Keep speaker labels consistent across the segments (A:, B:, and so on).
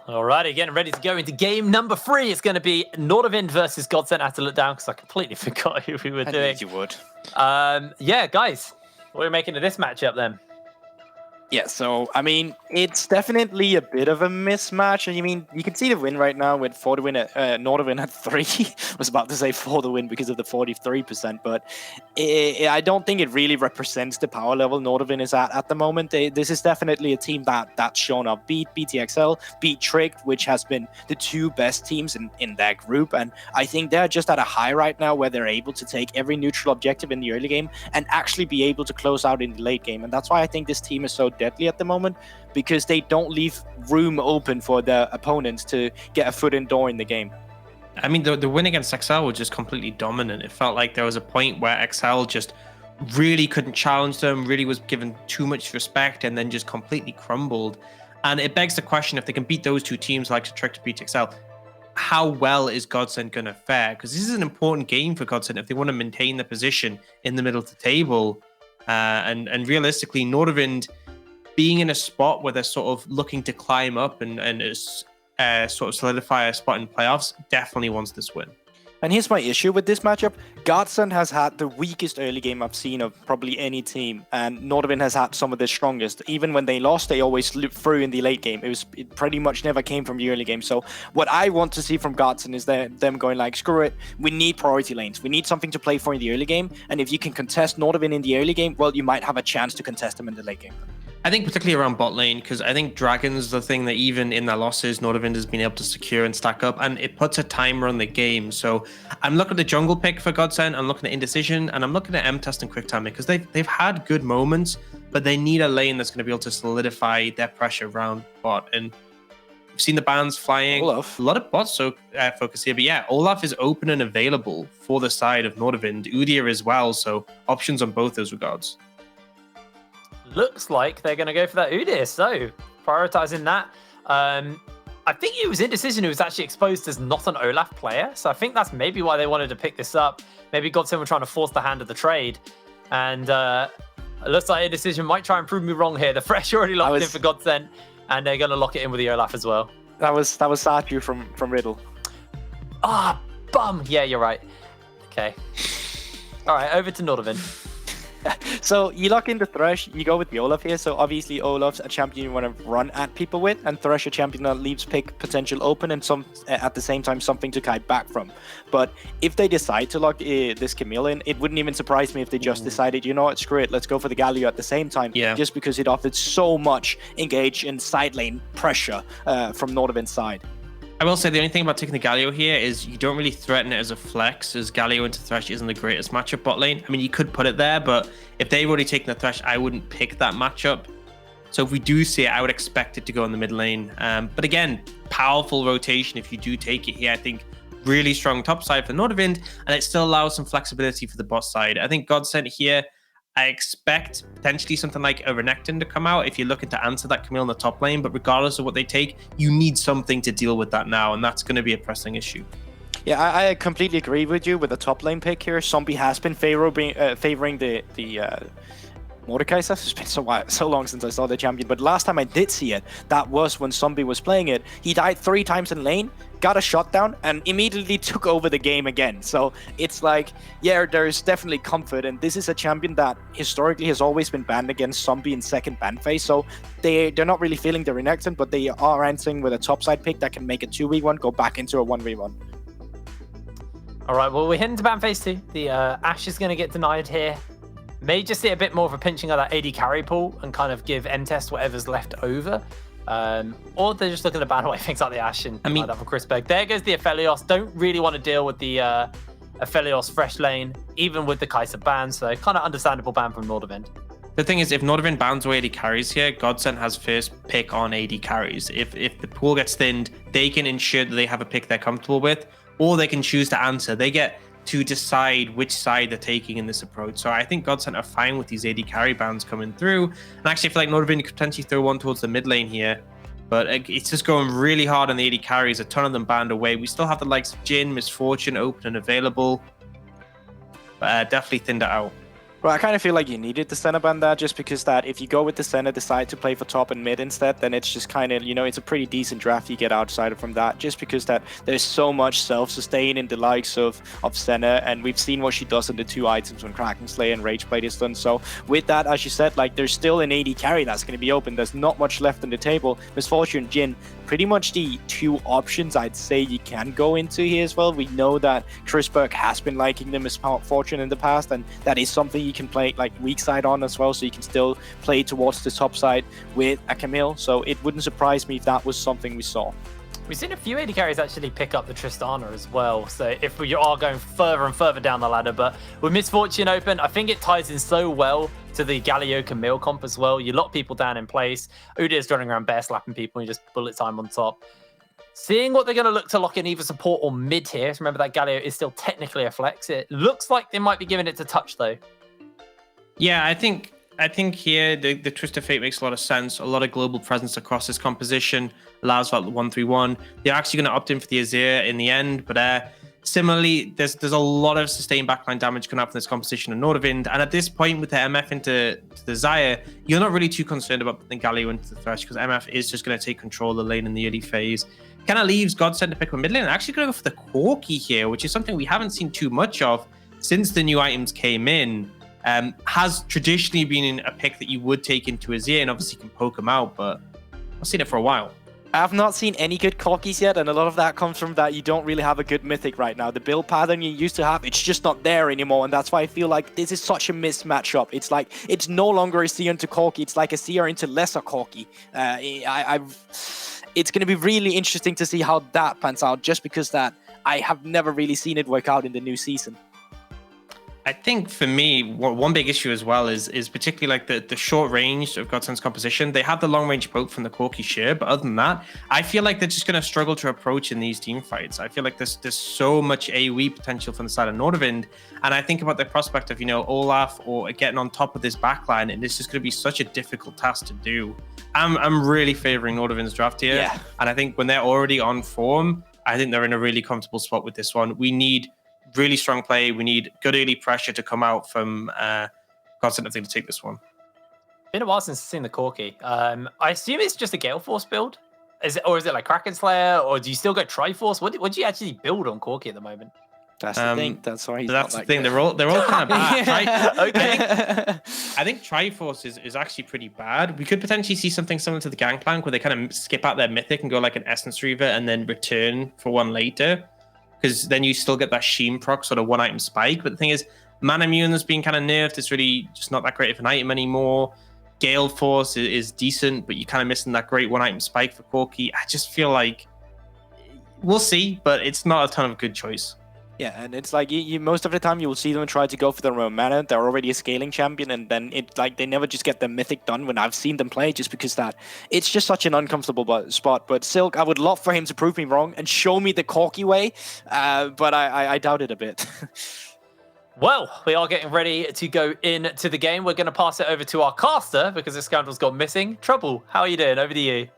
A: Alrighty, getting ready to go into game number 3. It's going to be Nordavind versus Godsent. I had to look down because I completely forgot who we were doing.
B: I knew you would.
A: Yeah, guys, what are we making of this matchup then?
B: Yeah, so, I mean, it's definitely a bit of a mismatch. I mean, you can see the win right now with 4 to win at Nordavind at 3. I was about to say 4 to win because of the 43%, but I don't think it really represents the power level Nordavind is at the moment. This is definitely a team that's shown up. Beat BTXL, beat Tricked, which has been the 2 best teams in that group, and I think they're just at a high right now where they're able to take every neutral objective in the early game and actually be able to close out in the late game, and that's why I think this team is so deadly at the moment, because they don't leave room open for their opponents to get a foot in door in the game.
C: I mean, the win against XL was just completely dominant. It felt like there was a point where XL just really couldn't challenge them, really was given too much respect, and then just completely crumbled. And it begs the question, if they can beat those 2 teams like Trick to beat XL, how well is Godsent going to fare? Because this is an important game for Godsent if they want to maintain their position in the middle of the table. And realistically, Nordavind being in a spot where they're sort of looking to climb up and sort of solidify a spot in playoffs, definitely wants this win.
B: And here's my issue with this matchup. Godsent has had the weakest early game I've seen of probably any team, and Nordavind has had some of the strongest. Even when they lost, they always through in the late game. It pretty much never came from the early game. So what I want to see from Godsent is them going like, screw it, we need priority lanes. We need something to play for in the early game, and if you can contest Nordavind in the early game, well, you might have a chance to contest them in the late game.
C: I think particularly around bot lane, because I think Dragon's the thing that even in their losses, Nordavind has been able to secure and stack up, and it puts a timer on the game. So I'm looking at the jungle pick for Godsent, I'm looking at Indecision, and I'm looking at M-Test and Quick Timing, because they've had good moments, but they need a lane that's going to be able to solidify their pressure around bot. And we've seen the bans flying.
B: Olaf.
C: A lot of bots focus here, but yeah, Olaf is open and available for the side of Nordavind. Udyr as well, so options on both those regards.
A: Looks like they're going to go for that Udyr, so prioritizing that. I think it was Indecision who was actually exposed as not an Olaf player, so I think that's maybe why they wanted to pick this up. Maybe Godsent were trying to force the hand of the trade, and it looks like Indecision might try and prove me wrong here. The Fresh already locked in for Godsent, and they're going to lock it in with the Olaf as well.
B: That was Satu from Riddle.
A: Ah, bum! Yeah, you're right. Okay. All right, over to Nordavind.
B: So you lock in the Thresh, you go with the Olaf here. So obviously Olaf's a champion you want to run at people with, and Thresh a champion that leaves pick potential open and some at the same time something to kite back from. But if they decide to lock this Camille in, it wouldn't even surprise me if they just decided, you know what, screw it, let's go for the Galio at the same time.
C: Yeah.
B: Just because it offered so much engage in side lane pressure from Nordavind's side.
C: I will say the only thing about taking the Galio here is you don't really threaten it as a flex, as Galio into Thresh isn't the greatest matchup bot lane. I mean, you could put it there, but if they've already taken the Thresh, I wouldn't pick that matchup. So if we do see it, I would expect it to go in the mid lane. But again, powerful rotation if you do take it here. I think really strong top side for Nordavind, and it still allows some flexibility for the bot side. I think Godsent here, I expect potentially something like a Renekton to come out if you're looking to answer that Camille in the top lane, but regardless of what they take, you need something to deal with that now, and that's going to be a pressing issue.
B: Yeah, I completely agree with you with the top lane pick here. Zombie has been favoring the Mordekaiser. It's been so long since I saw the champion, but last time I did see it, that was when Zombie was playing it. He died 3 times in lane, got a shutdown, and immediately took over the game again. So it's like, yeah, there's definitely comfort, and this is a champion that historically has always been banned against Zombie in second ban phase. So they're not really feeling the Renekton, but they are answering with a topside pick that can make a 2v1 go back into a 1v1.
A: All right, well, we're heading to ban phase 2. The Ashe is going to get denied here. May just see a bit more of a pinching of that AD carry pool and kind of give M-Test whatever's left over. Or they're just looking to ban away things like the Ashe and like that from Chris Berg. There goes the Aphelios. Don't really want to deal with the Aphelios fresh lane, even with the Kai'Sa ban. So kind of understandable ban from Nordavind.
C: The thing is, if Nordavind bans away AD carries here, Godsent has first pick on AD carries. If the pool gets thinned, they can ensure that they have a pick they're comfortable with, or they can choose to answer. They get to decide which side they're taking in this approach. So I think Godsent are fine with these AD carry bans coming through. And actually, I feel like Nordavind could potentially throw one towards the mid lane here. But it's just going really hard on the AD carries. A ton of them banned away. We still have the likes of Jhin, Misfortune open and available. But definitely thinned it out.
B: Well, I kind of feel like you needed the center ban there, just because that if you go with the center, decide to play for top and mid instead, then it's just kind of, it's a pretty decent draft you get outside from that, just because that there's so much self-sustain in the likes of center, and we've seen what she does in the 2 items when Kraken Slayer and Rageblade is done. So with that, as you said, like there's still an AD carry that's going to be open. There's not much left on the table. Misfortune, Jhin, pretty much the 2 options I'd say you can go into here as well. We know that Chris Burke has been liking them as Misfortune in the past, and that is something you can play like weak side on as well, so you can still play towards the top side with a Camille. So it wouldn't surprise me if that was something we saw.
A: We've seen a few AD carries actually pick up the Tristana as well, so if we are going further and further down the ladder, but with Misfortune open, I think it ties in so well to the Galio Camille comp as well. You lock people down in place, Udyr is running around bear slapping people, and you just bullet time on top. Seeing what they're going to look to lock in either support or mid here, remember that Galio is still technically a flex. It looks like they might be giving it to touch though.
C: Yeah, I think here the Twist of Fate makes a lot of sense. A lot of global presence across this composition allows that 1-3-1. They're actually going to opt in for the Azir in the end, but similarly, there's a lot of sustained backline damage coming up from this composition of Nordavind, and at this point with the MF into the Xayah, you're not really too concerned about putting Galio into the Thresh, because MF is just going to take control of the lane in the early phase. Kind of leaves Godsent to pick a mid lane, and actually going to go for the Corki here, which is something we haven't seen too much of since the new items came in. Has traditionally been a pick that you would take into Azir, and obviously can poke him out, but I've seen it for a while.
B: I've not seen any good Corkis yet, and a lot of that comes from that you don't really have a good mythic right now. The build pattern you used to have, it's just not there anymore, and that's why I feel like this is such a mismatch up. It's like, it's no longer a Seer into Corki, it's like a Seer into lesser Corki. It's going to be really interesting to see how that pans out, just because that I have never really seen it work out in the new season.
C: I think for me, one big issue as well is particularly like the short range of Godsent's composition. They have the long range poke from the Corki Shear, but other than that, I feel like they're just going to struggle to approach in these team fights. I feel like there's so much AoE potential from the side of Nordavind, and I think about the prospect of, Olaf or getting on top of this backline, and it's just going to be such a difficult task to do. I'm really favoring Nordavind's draft here, and I think when they're already on form, I think they're in a really comfortable spot with this one. We need really strong play. We need good early pressure to come out from Godsent, I think, to take this one.
A: Been a while since I've seen the Corki. I assume it's just a Gale Force build? Is it like Kraken Slayer, or do you still go Triforce? What do you actually build on Corki at the moment?
B: That's the thing. That's why he's
C: that's
B: not
C: the thing.
B: good.
C: They're all kind of bad.
A: Okay.
C: I think Triforce is actually pretty bad. We could potentially see something similar to the Gangplank, where they kind of skip out their mythic and go like an Essence Reaver and then return for one later, because then you still get that Sheen proc sort of one item spike. But the thing is, Mana Immune has been kind of nerfed. It's really just not that great of an item anymore. Gale Force is decent, but you're kind of missing that great one item spike for Corki. I just feel like we'll see, but it's not a ton of good choice.
B: Yeah, and it's like you most of the time you will see them try to go for their own mana. They're already a scaling champion, and then it like they never just get the mythic done when I've seen them play, just because that it's just such an uncomfortable spot. But Silk, I would love for him to prove me wrong and show me the Corki way, but I doubt it a bit.
A: Well, we are getting ready to go into the game. We're going to pass it over to our caster because the scoundrel's gone missing. Trouble, how are you doing? Over to you.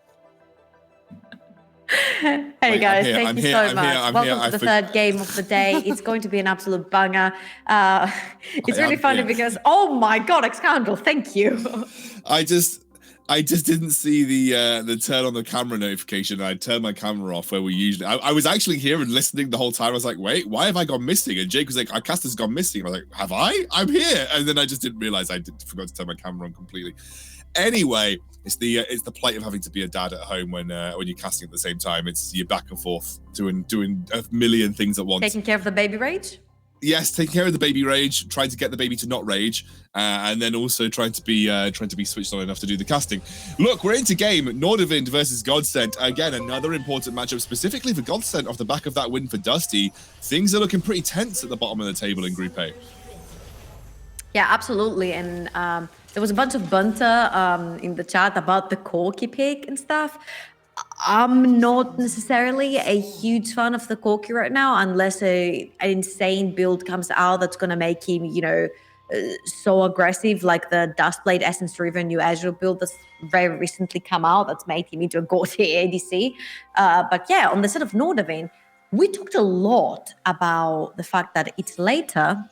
D: Hey guys, thank you so much. Welcome to the third game of the day. It's going to be an absolute banger. It's really funny because, oh my god, Scoundrel, thank you.
E: I just didn't see the turn on the camera notification. I turned my camera off where we usually. I was actually here and listening the whole time. I was like, wait, why have I gone missing? And Jake was like, our caster's gone missing. I was like, have I? I'm here. And then I just didn't realize I forgot to turn my camera on completely. Anyway, it's the plight of having to be a dad at home when you're casting at the same time. It's you're back and forth doing a million things at once.
D: Taking care of the baby rage?
E: Yes, taking care of the baby rage, trying to get the baby to not rage, and then also trying to be switched on enough to do the casting. Look, we're into game. Nordavind versus Godsent. Again, another important matchup specifically for Godsent off the back of that win for Dusty. Things are looking pretty tense at the bottom of the table in Group A.
D: Yeah, absolutely. And there was a bunch of banter in the chat about the Corki pick and stuff. I'm not necessarily a huge fan of the Corki right now, unless an insane build comes out that's going to make him, so aggressive, like the Dustblade Essence Reaver new Azure build that's very recently come out that's made him into a GOTY ADC. But yeah, on the side of Nordavind, we talked a lot about the fact that it's later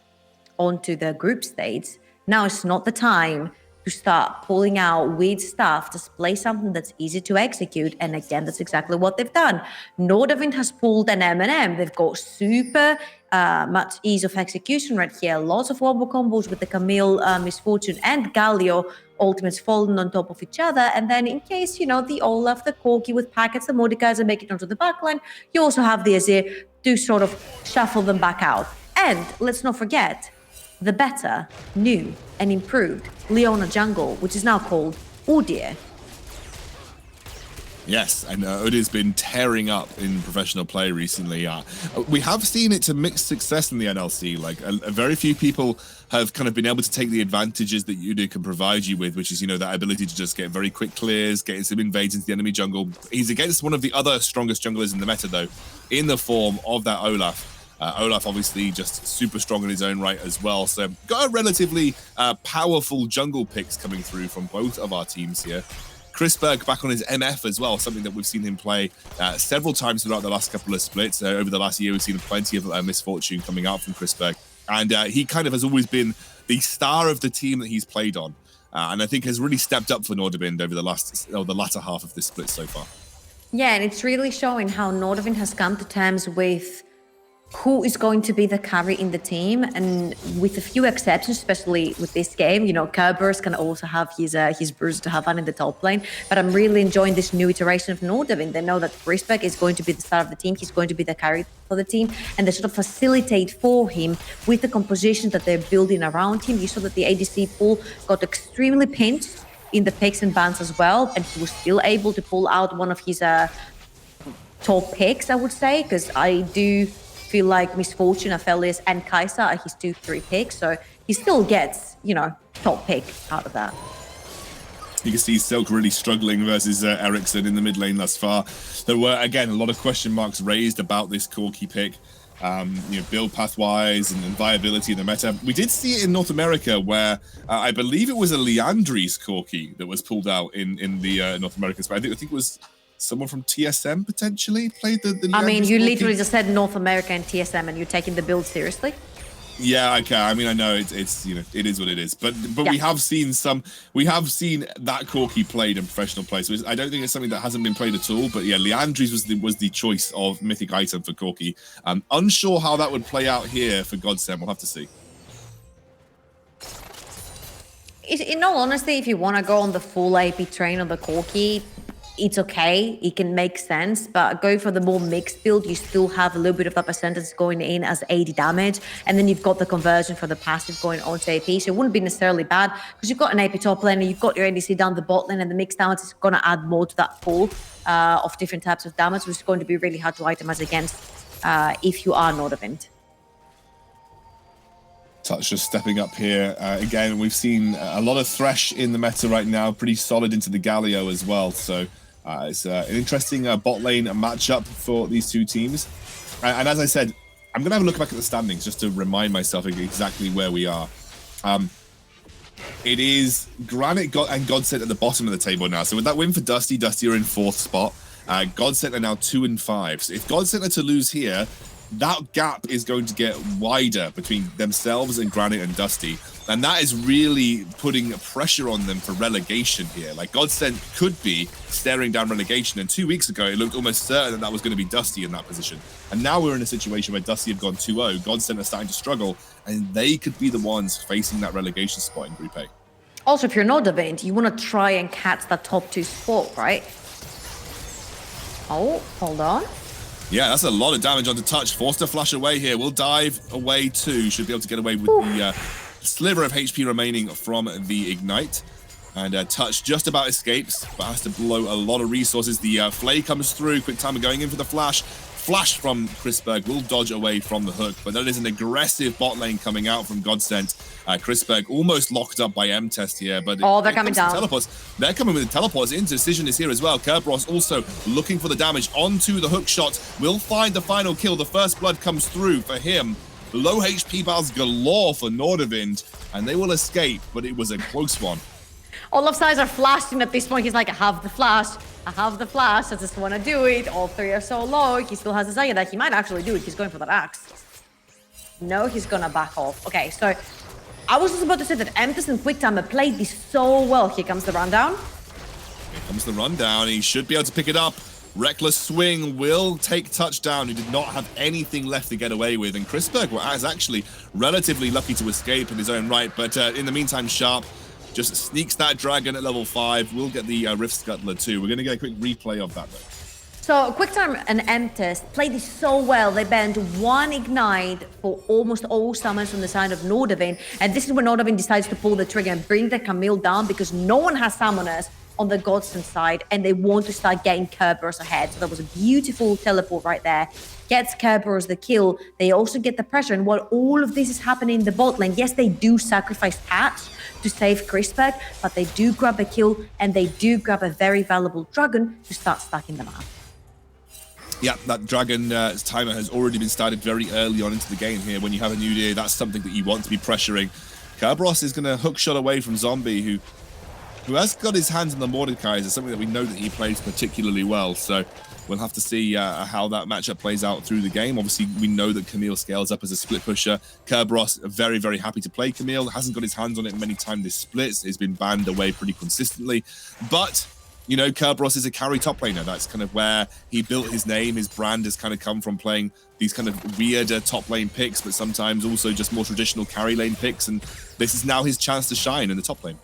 D: onto the group stage, Now is not the time to start pulling out weird stuff. Just play something that's easy to execute. And again, that's exactly what they've done. Nordavind has pulled an M&M. They've got super much ease of execution right here. Lots of wombo combos with the Camille, Misfortune, and Galio ultimates falling on top of each other. And then in case, the Olaf, the Corki with packets, the Mordecai's and make it onto the backline, you also have the Azir to sort of shuffle them back out. And let's not forget, the better, new, and improved Leona jungle, which is now called Udyr.
E: Yes, and Udyr's been tearing up in professional play recently. We have seen it to mixed success in the NLC. Like, a very few people have kind of been able to take the advantages that Udyr can provide you with, which is, that ability to just get very quick clears, getting some invades into the enemy jungle. He's against one of the other strongest junglers in the meta, though, in the form of that Olaf. Olaf obviously just super strong in his own right as well. So got a relatively powerful jungle picks coming through from both of our teams here. Chrisberg back on his MF as well, something that we've seen him play several times throughout the last couple of splits. Over the last year, we've seen plenty of misfortune coming out from Chrisberg. And he kind of has always been the star of the team that he's played on. And I think has really stepped up for Nordavind over the latter half of this split so far.
D: Yeah, and it's really showing how Nordavind has come to terms with who is going to be the carry in the team, and with a few exceptions, especially with this game, Kerberos can also have his bruise to have fun in the top lane, but I'm really enjoying this new iteration of Nordavind. They know that Chrisberg is going to be the star of the team, he's going to be the carry for the team, and they sort of facilitate for him with the composition that they're building around him. You saw that the ADC pool got extremely pinched in the picks and bans as well, and he was still able to pull out one of his top picks, I would say, because I do feel like Misfortune, Aphelios, and Kai'Sa are his 2-3 picks, so he still gets, top pick out of that.
E: You can see Silk really struggling versus Ericsson in the mid lane thus far. There were, again, a lot of question marks raised about this Corki pick, build path-wise and viability in the meta. We did see it in North America where I believe it was a Leandri's Corki that was pulled out in the North American spot. I think it was someone from TSM potentially played the
D: I mean, you
E: Corki.
D: literally just said North America and TSM, and you're taking the build seriously?
E: Yeah, okay. I mean, I know it's it is what it is, but yeah. we have seen that Corki played in professional play, so I don't think it's something that hasn't been played at all. But yeah, Leandri's was the choice of mythic item for Corki. I'm unsure how that would play out here for Godsent. We'll have to see.
D: In all honesty, if you want to go on the full AP train on the Corki, it's okay, it can make sense, but go for the more mixed build, you still have a little bit of that percentage going in as 80 damage, and then you've got the conversion for the passive going on to AP, so it wouldn't be necessarily bad, because you've got an AP top lane, and you've got your ADC down the bot lane, and the mixed damage is going to add more to that pool of different types of damage, which is going to be really hard to itemize against if you are Nordavind.
E: Touch just stepping up here. Again, we've seen a lot of Thresh in the meta right now, pretty solid into the Galio as well, so it's an interesting bot lane matchup for these two teams. And as I said, I'm going to have a look back at the standings just to remind myself exactly where we are. It is Granite and Godsent at the bottom of the table now. So with that win for Dusty are in 4th spot. Godsent are now 2 and 5. So if Godsent are to lose here, that gap is going to get wider between themselves and Granite and Dusty. And that is really putting pressure on them for relegation here. Like, Godsent could be staring down relegation. And 2 weeks ago, it looked almost certain that was going to be Dusty in that position. And now we're in a situation where Dusty have gone 2-0. Godsent are starting to struggle. And they could be the ones facing that relegation spot in Group A.
D: Also, if you're Nordavind, you want to try and catch that top 2 spot, right? Oh, hold on.
E: Yeah, that's a lot of damage onto Touch. Forced to flash away here. We'll dive away too. Should be able to get away with the sliver of HP remaining from the Ignite. And Touch just about escapes, but has to blow a lot of resources. The Flay comes through. Quick time going in for the flash. Flash from Chrisberg will dodge away from the hook, but there is an aggressive bot lane coming out from Godsent. Chrisberg almost locked up by M-Test here, but
D: they're coming down.
E: Teleports. They're coming with the teleports. Indecision is here as well. Kerberos also looking for the damage onto the hook shot. Will find the final kill. The first blood comes through for him. Low HP battles galore for Nordavind, and they will escape, but it was a close one.
D: All of sides are flashing at this point. He's like, I have the flash. I just want to do it. All 3 are so low. He still has his Zaya that he might actually do it. He's going for that axe. No, he's going to back off. Okay, so I was just about to say that Empress and QuickTime played this so well. Here comes the rundown.
E: Here comes the rundown. He should be able to pick it up. Reckless swing will take touchdown. He did not have anything left to get away with. And Chrisberg was actually relatively lucky to escape in his own right. But in the meantime, Sharp just sneaks that dragon at level 5. We'll get the Rift Scuttler too. We're going to get a quick replay of that though.
D: So QuickTime and M-Test played this so well. They banned 1 Ignite for almost all summons from the side of Nordavind. And this is when Nordavind decides to pull the trigger and bring the Camille down because no one has summoners on the Godsent side and they want to start getting Kerberos ahead. So that was a beautiful teleport right there. Gets Kerberos the kill. They also get the pressure. And while all of this is happening in the bot lane, yes, they do sacrifice Patch to save Chrisberg, but they do grab a kill and they do grab a very valuable dragon to start stacking them up.
E: Yeah, that dragon timer has already been started very early on into the game here. When you have a new day, that's something that you want to be pressuring. Kerberos is going to hook shot away from Zombie, who has got his hands on the Mordekaiser, something that we know that he plays particularly well. So we'll have to see how that matchup plays out through the game. Obviously, we know that Camille scales up as a split pusher. Kerberos very, very happy to play Camille. Hasn't got his hands on it many times this splits. He's been banned away pretty consistently. But you know, Kerberos is a carry top laner. That's kind of where he built his name. His brand has kind of come from playing these kind of weirder top lane picks, but sometimes also just more traditional carry lane picks. And this is now his chance to shine in the top lane.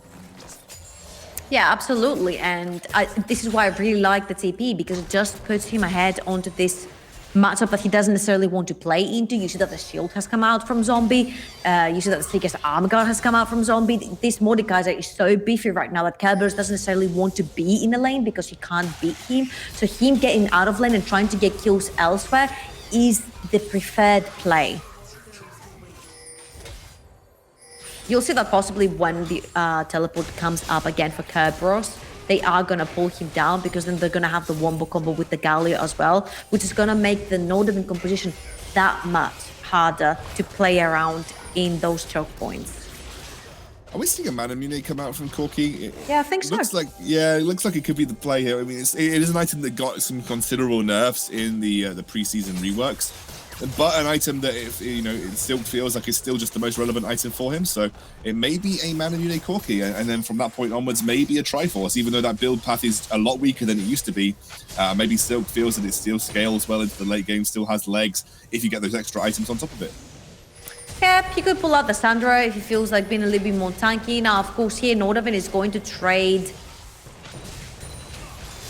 D: Yeah, absolutely. And this is why I really like the TP, because it just puts him ahead onto this matchup that he doesn't necessarily want to play into. You see that the shield has come out from Zombie. You see that the Seeker's Armor Guard has come out from Zombie. This Mordekaiser is so beefy right now that Kerberos doesn't necessarily want to be in the lane because he can't beat him. So him getting out of lane and trying to get kills elsewhere is the preferred play. You'll see that possibly when the teleport comes up again for Kerberos, they are going to pull him down because then they're going to have the wombo combo with the Galio as well, which is going to make the Nordavind composition that much harder to play around in those choke points.
E: Are we seeing a Mana Mune come out from Corki?
D: Yeah, I think so.
E: It looks like it could be the play here. I mean, it is an item that got some considerable nerfs in the preseason reworks, but an item that it still feels like it's still just the most relevant item for him. So it may be a Mana Mune Corki, and then from that point onwards, maybe a Triforce, even though that build path is a lot weaker than it used to be. Maybe Silk feels that it still scales well into the late game, still has legs if you get those extra items on top of it.
D: Yeah, he could pull out the Sandra if he feels like being a little bit more tanky. Now, of course, here Nordavind is going to trade.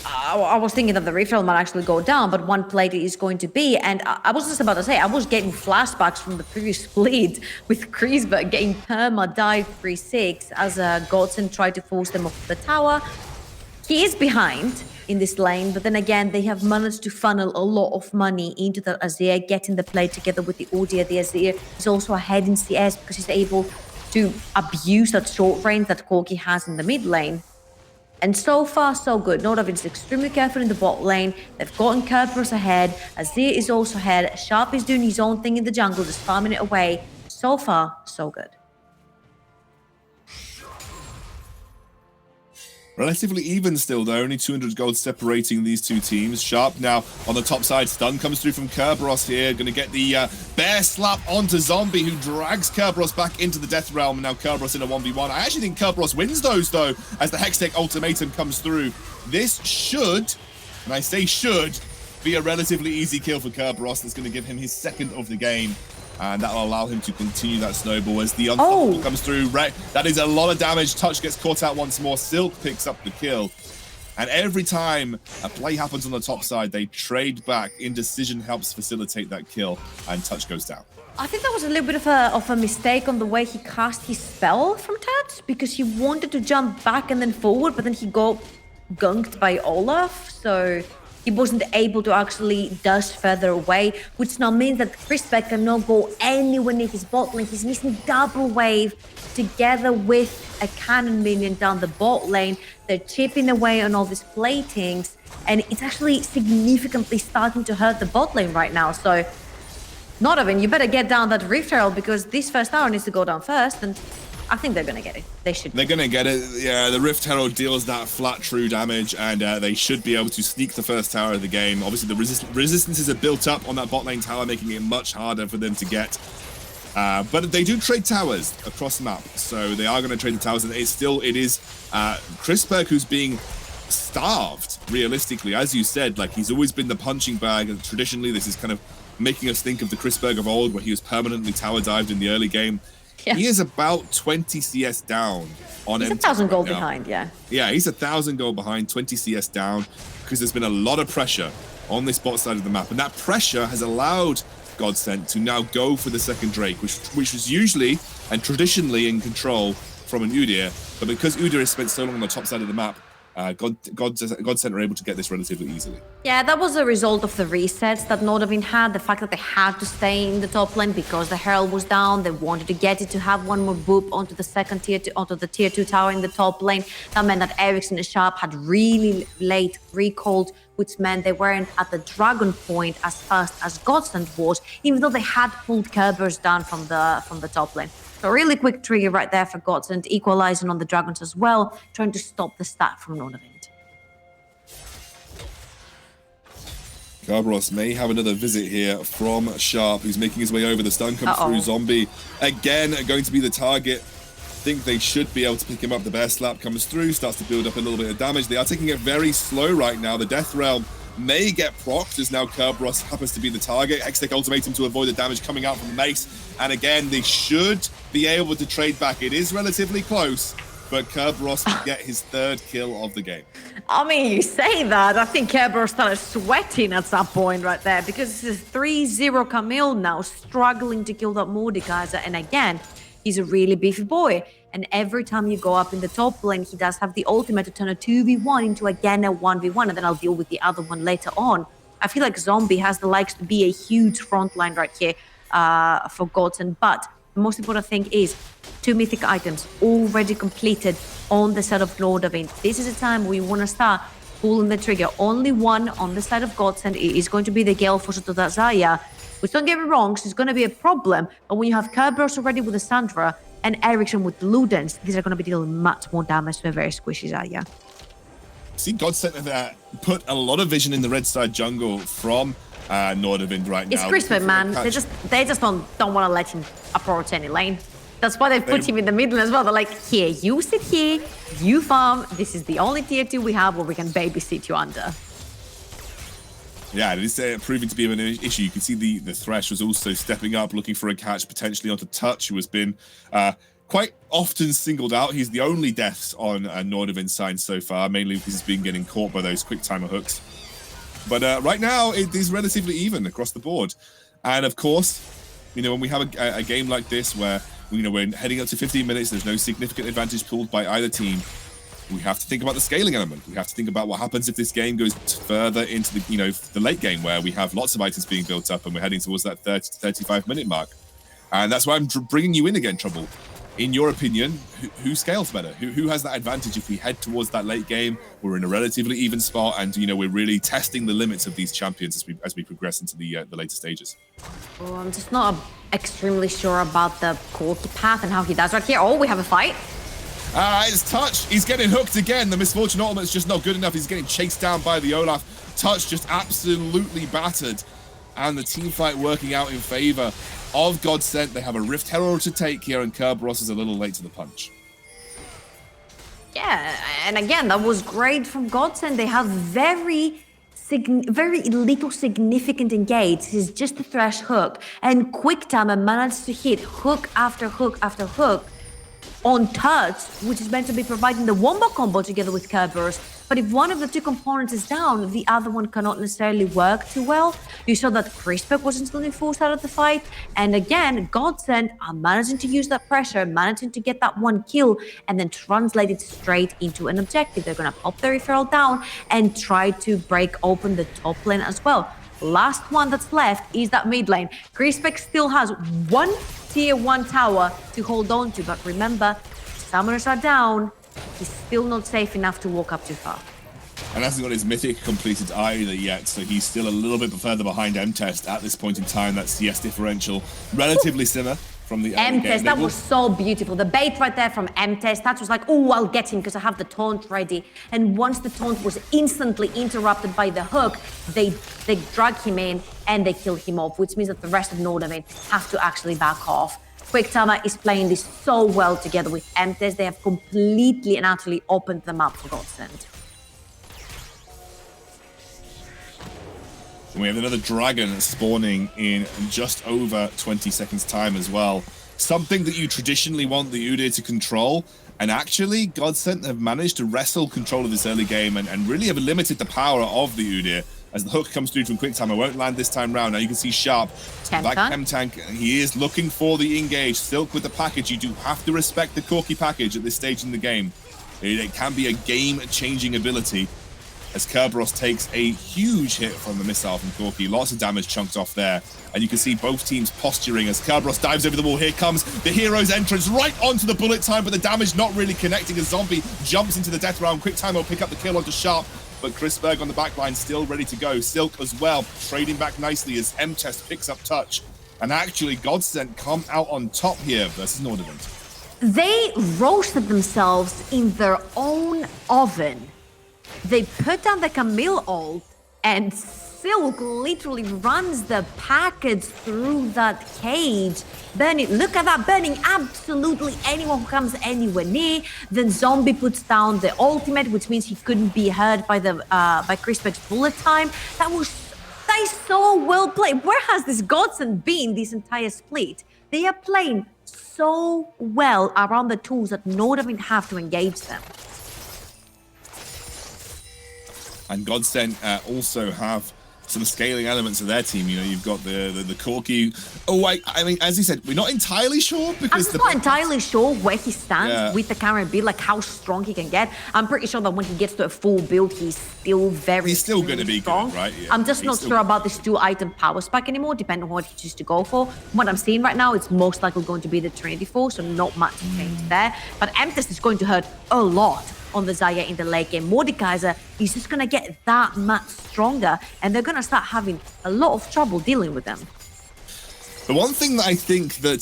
D: I was thinking that the refill might actually go down, but one plate is going to be. And I was just about to say, I was getting flashbacks from the previous split with Chrisberg getting perma dive 3-6 as Godsent tried to force them off the tower. He is behind in this lane, but then again, they have managed to funnel a lot of money into the Azir, getting the play together with the Udyr. The Azir is also ahead in CS because he's able to abuse that short range that Corki has in the mid lane. And so far, so good. Nordavind is extremely careful in the bot lane. They've gotten Kerberos ahead. Azir is also ahead. Sharp is doing his own thing in the jungle, just farming it away. So far, so good.
E: Relatively even still, though. Only 200 gold separating these two teams. Sharp now on the top side. Stun comes through from Kerberos here. Going to get the bear slap onto Zombie, who drags Kerberos back into the Death Realm. And now Kerberos in a 1v1. I actually think Kerberos wins those, though, as the Hextech ultimatum comes through. This should, and I say should, be a relatively easy kill for Kerberos. That's going to give him his second of the game. And that'll allow him to continue that snowball as the unstoppable comes through. That is a lot of damage. Touch gets caught out once more. Silk picks up the kill. And every time a play happens on the top side, they trade back. Indecision helps facilitate that kill, and Touch goes down.
D: I think that was a little bit of a mistake on the way he cast his spell from Touch, because he wanted to jump back and then forward, but then he got gunked by Olaf. So he wasn't able to actually dash further away, which now means that Chrisberg cannot go anywhere near his bot lane. He's missing double wave together with a cannon minion down the bot lane. They're chipping away on all these platings, and it's actually significantly starting to hurt the bot lane right now. So, Nordavind, you better get down that Rift Herald, because this first tower needs to go down first, and I think they're going to get it. They should.
E: They're going to get it. Yeah, the Rift Herald deals that flat true damage, and they should be able to sneak the first tower of the game. Obviously, the resistances are built up on that bot lane tower, making it much harder for them to get. But they do trade towers across the map, so they are going to trade the towers, and it is Chrisberg who's being starved, realistically. As you said, like, he's always been the punching bag, and traditionally this is kind of making us think of the Chrisberg of old, where he was permanently tower dived in the early game.
D: Yeah.
E: He is about 20 CS down on
D: He's
E: MT
D: 1,000 gold
E: right now.
D: behind, yeah.
E: Yeah, he's 1,000 gold behind, 20 CS down, because there's been a lot of pressure on this bot side of the map, and that pressure has allowed Godsent to now go for the second Drake, which was usually and traditionally in control from an Udyr, but because Udyr has spent so long on the top side of the map, Godsent are able to get this relatively easily.
D: Yeah, that was a result of the resets that Nordavind had, the fact that they had to stay in the top lane because the Herald was down. They wanted to get it to have one more boop onto the second tier, onto the tier 2 tower in the top lane. That meant that Ericsson and Sharp had really late recalled, which meant they weren't at the Dragon Point as fast as Godsent was, even though they had pulled Kerberos down from the top lane. So a really quick trigger right there for Godsent, equalizing on the Dragons as well, trying to stop the stack from Nordavind.
E: Kerberos may have another visit here from Sharp, who's making his way over. The stun comes through. Zombie again going to be the target. Think they should be able to pick him up. The bear slap comes through, starts to build up a little bit of damage. They are taking it very slow right now. The Death Realm may get procced as now Kerberos happens to be the target. Hextech ultimatum to avoid the damage coming out from the mace. And again, they should be able to trade back. It is relatively close, but Kerberos can get his third kill of the game.
D: I mean, you say that. I think Kerberos started sweating at some point right there because it's a 3-0 Camille now, struggling to kill that Mordekaiser. And again, he's a really beefy boy. And every time you go up in the top lane, he does have the ultimate to turn a 2v1 into again a 1v1. And then I'll deal with the other one later on. I feel like Zombie has the likes to be a huge front line right here for Godsent. But the most important thing is 2 mythic items already completed on the side of Nordavind. This is a time where you want to start pulling the trigger. Only one on the side of Godsent is going to be the Gale Force to that Zarya, which, don't get me wrong, it's going to be a problem. But when you have Kerberos already with the Sandra and Ericsson with Ludens, these are going to be dealing much more damage to a very squishy Zarya.
E: See, Godsent have put a lot of vision in the red side jungle from Nordavind right now.
D: It's Crispin, man. They just don't want to let him approach any lane. That's why they put him in the middle as well. They're like, here, you sit here, you farm. This is the only tier 2 we have where we can babysit you under.
E: Yeah, it is proving to be an issue. You can see the Thresh was also stepping up, looking for a catch, potentially onto Touch, who has been quite often singled out. He's the only deaths on Nordavind's side so far, mainly because he's been getting caught by those quick timer hooks. But right now, it is relatively even across the board. And of course, you know, when we have a game like this where, you know, we're heading up to 15 minutes, there's no significant advantage pulled by either team, we have to think about the scaling element. We have to think about what happens if this game goes further into the, you know, the late game where we have lots of items being built up and we're heading towards that 30 to 35 minute mark. And that's why I'm bringing you in again, Trouble. In your opinion, who scales better? Who has that advantage if we head towards that late game? We're in a relatively even spot, and you know we're really testing the limits of these champions as we progress into the later stages.
D: Oh, I'm just not extremely sure about the Corky path and how he does right here. Oh, we have a fight.
E: It's Touch. He's getting hooked again. The Misfortune ultimate is just not good enough. He's getting chased down by the Olaf. Touch just absolutely battered, and the team fight working out in favor of Godsent. They have a Rift Herald to take here, and Kerberos is a little late to the punch.
D: Yeah, and again, that was great from Godsent. They have very little significant engage. He's just a Thresh hook, and Quick Timer managed to hit hook after hook after hook on Touch, which is meant to be providing the wombo combo together with Kerberos. But if one of the two components is down, the other one cannot necessarily work too well. You saw that Crispec was instantly forced out of the fight. And again, Godsent are managing to use that pressure, managing to get that one kill, and then translate it straight into an objective. They're going to pop the referral down and try to break open the top lane as well. Last one that's left is that mid lane. Crispec still has one tier 1 tower to hold on to, but remember, summoners are down. He's still not safe enough to walk up too far.
E: And hasn't got his mythic completed either yet, so he's still a little bit further behind M-Test at this point in time. That CS differential relatively similar, from the early game.
D: M-Test, that was so beautiful. The bait right there from M-Test, that was like, oh, I'll get him because I have the taunt ready. And once the taunt was instantly interrupted by the hook, they drag him in and they kill him off, which means that the rest of Nordavind have to actually back off. QuickTimer is playing this so well together with M-Test. They have completely and utterly opened them up for Godsent.
E: And we have another dragon spawning in just over 20 seconds time as well. Something that you traditionally want the Udyr to control. And actually, Godsent have managed to wrestle control of this early game and really have limited the power of the Udyr. As the hook comes through from QuickTimer, won't land this time round. Now you can see Sharp, back M-Tank. He is looking for the engage. Silk with the package. You do have to respect the Corki package at this stage in the game. It can be a game-changing ability. As Kerberos takes a huge hit from the missile from Corki. Lots of damage chunked off there. And you can see both teams posturing as Kerberos dives over the wall. Here comes the hero's entrance right onto the bullet time, but the damage not really connecting as Zombie jumps into the death round. QuickTime will pick up the kill onto Sharp, but Chrisberg on the back line still ready to go. Silk as well, trading back nicely as M-Test picks up touch. And actually, Godsent come out on top here versus Nordavind.
D: They roasted themselves in their own oven. They put down the Camille ult, and Silk literally runs the package through that cage. Burning, look at that, burning absolutely anyone who comes anywhere near. Then Zombie puts down the ultimate, which means he couldn't be hurt by the by Crispex's bullet time. That is so well played. Where has this Godsent been this entire split? They are playing so well around the tools that Nordavind have to engage them.
E: And Godsent also have some scaling elements of their team. You know, you've got the Corki. Oh, I mean, as you said, we're not entirely sure because
D: I'm not entirely sure where he stands with the current build, like how strong he can get. I'm pretty sure that when he gets to a full build, he's still
E: going to be
D: strong.
E: Good, right? Yeah.
D: I'm just not sure about this 2-item power spike anymore, depending on what he chooses to go for. What I'm seeing right now, it's most likely going to be the Trinity Force, so not much change there. But M-Test is going to hurt a lot on the Zarya in the late game. Mordekaiser is just going to get that much stronger, and they're going to start having a lot of trouble dealing with them.
E: The one thing that I think that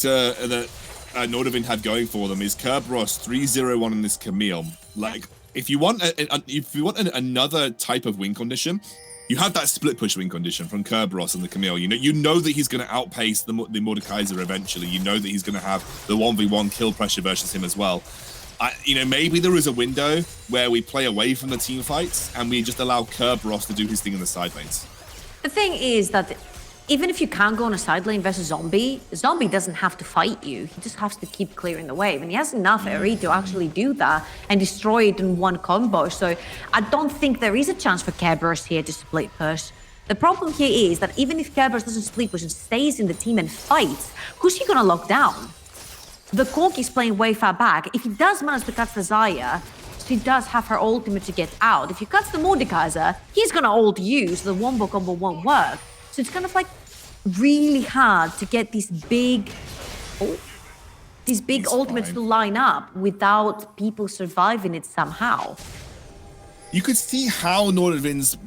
E: Nordavind had going for them is Kerberos 3-0-1 in this Camille. Like, if you want another type of win condition, you have that split push win condition from Kerberos and the Camille. You know that he's going to outpace the Mordekaiser eventually. You know that he's going to have the 1v1 kill pressure versus him as well. Maybe there is a window where we play away from the team fights and we just allow Kerberos to do his thing in the side lanes.
D: The thing is that even if you can't go on a side lane versus Zombie, Zombie doesn't have to fight you. He just has to keep clearing the wave. And he has enough area to actually do that and destroy it in one combo. So I don't think there is a chance for Kerberos here to split push. The problem here is that even if Kerberos doesn't split push and stays in the team and fights, who's he going to lock down? The Corki is playing way far back. If he does manage to catch the Zarya, she does have her ultimate to get out. If you catch the Mordekaiser, he's gonna ult you, so the wombo combo won't work. So it's kind of like really hard to get these big ultimates to line up without people surviving it somehow.
E: You could see how Nordavind's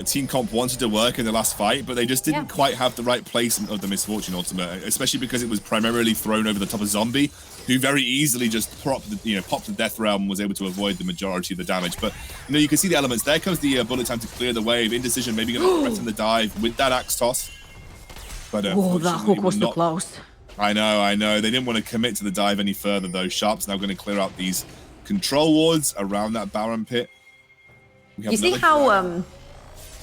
E: team comp wanted to work in the last fight, but they just didn't quite have the right placement of the Misfortune ultimate, especially because it was primarily thrown over the top of Zombie, who very easily just popped the Death Realm and was able to avoid the majority of the damage. But you can see the elements. There comes the bullet time to clear the wave. Indecision maybe going to threaten the dive with that axe toss. But
D: whoa, that hook was too close.
E: I know. They didn't want to commit to the dive any further though. Sharp's now going to clear out these control wards around that Baron pit.
D: You see how